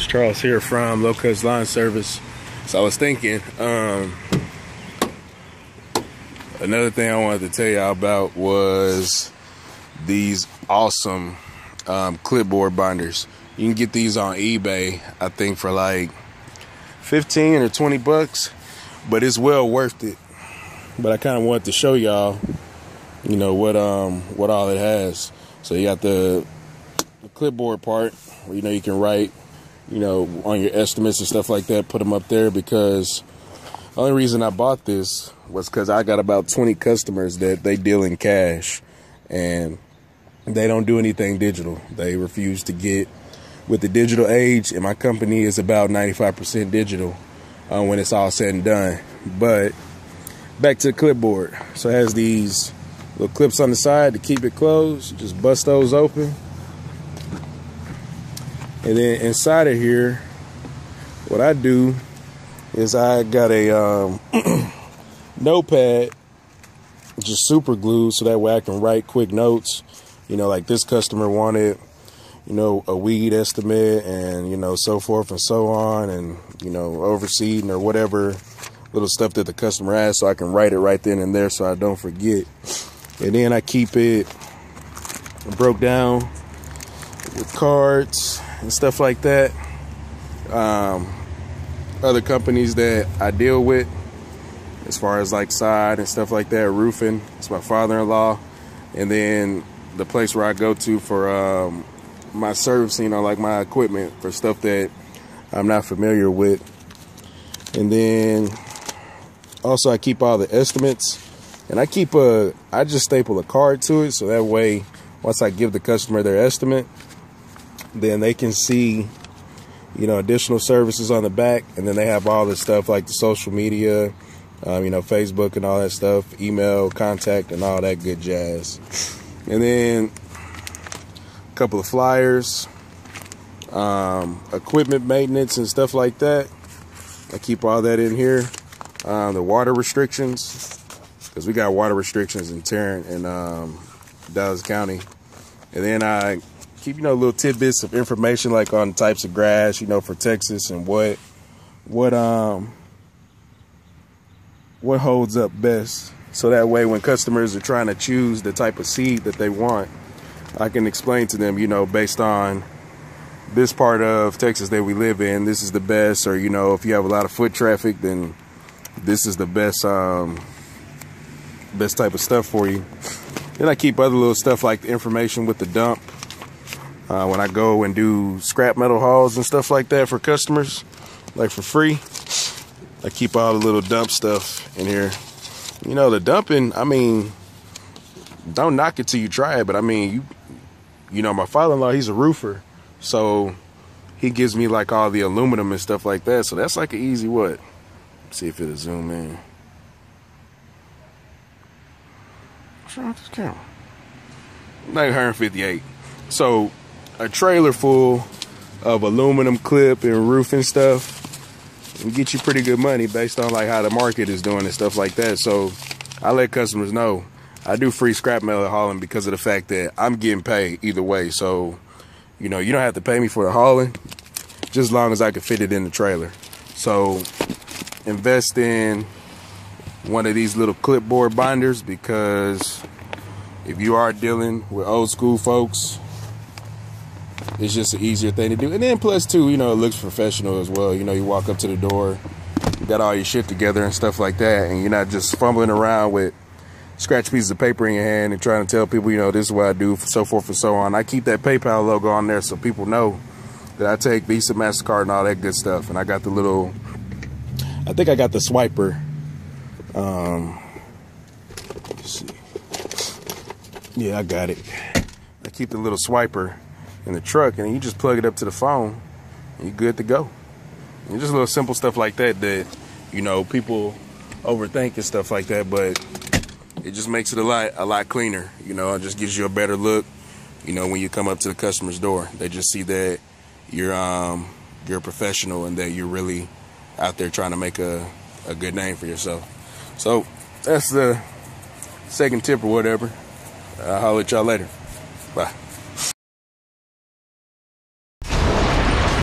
Charles here from Low Cuts Lawn Service. So I was thinking, another thing I wanted to tell y'all about was these awesome clipboard binders. You can get these on eBay, I think for like 15 or 20 bucks, but it's well worth it. But I kind of wanted to show y'all, you know, what all it has. So you got the clipboard part where, you know, you can write, you know, on your estimates and stuff like that, put them up there, because the only reason I bought this was because I got about 20 customers that they deal in cash and they don't do anything digital. They refuse to get with the digital age, and my company is about 95% digital when it's all said and done. But back to the clipboard. So it has these little clips on the side to keep it closed. You just bust those open. And then inside of here, what I do is I got a notepad just super glued so that way I can write quick notes. You know, like this customer wanted, you know, a weed estimate and, you know, so forth and so on, and, you know, overseeding or whatever little stuff that the customer has, so I can write it right then and there so I don't forget. And then I keep it broke down with cards and stuff like that. Other companies that I deal with, as far as like side and stuff like that, roofing, it's my father-in-law. And then the place where I go to for my servicing or like my equipment for stuff that I'm not familiar with. And then also I keep all the estimates, and I just staple a card to it, so that way once I give the customer their estimate, then they can see, you know, additional services on the back, and then they have all this stuff like the social media, you know, Facebook and all that stuff, email, contact, and all that good jazz. And then a couple of flyers, equipment maintenance and stuff like that. I keep all that in here. The water restrictions, because we got water restrictions in Tarrant and Dallas County. And then I keep, you know, little tidbits of information like on types of grass, you know, for Texas, and what holds up best. So that way when customers are trying to choose the type of seed that they want, I can explain to them, you know, based on this part of Texas that we live in, this is the best. Or, you know, if you have a lot of foot traffic, then this is the best best type of stuff for you. Then I keep other little stuff like the information with the dump. When I go and do scrap metal hauls and stuff like that for customers, like for free, I keep all the little dump stuff in here. You know, the dumping, I mean, don't knock it till you try it, but I mean, you know, my father-in-law, he's a roofer, so he gives me like all the aluminum and stuff like that, so that's like an easy what? Let's see if it'll zoom in. What's wrong with this camera? Like 158. So a trailer full of aluminum clip and roofing stuff and get you pretty good money based on like how the market is doing and stuff like that. So I let customers know I do free scrap metal hauling because of the fact that I'm getting paid either way. So, you know, you don't have to pay me for the hauling, just as long as I can fit it in the trailer. So invest in one of these little clipboard binders, because if you are dealing with old school folks, it's just an easier thing to do. And then plus too, you know, it looks professional as well. You know, you walk up to the door, you got all your shit together and stuff like that, and you're not just fumbling around with scratch pieces of paper in your hand and trying to tell people, you know, this is what I do, so forth and so on. I keep that PayPal logo on there so people know that I take Visa, MasterCard, and all that good stuff. And I got the little, I think I got the swiper. Let's see. Yeah, I got it. I keep the little swiper in the truck, and you just plug it up to the phone and you're good to go. And just little simple stuff like that that, you know, people overthink and stuff like that, but it just makes it a lot cleaner. You know, it just gives you a better look, you know, when you come up to the customer's door. They just see that you're a professional and that you're really out there trying to make a good name for yourself. So that's the second tip or whatever. I'll holler at y'all later. Bye.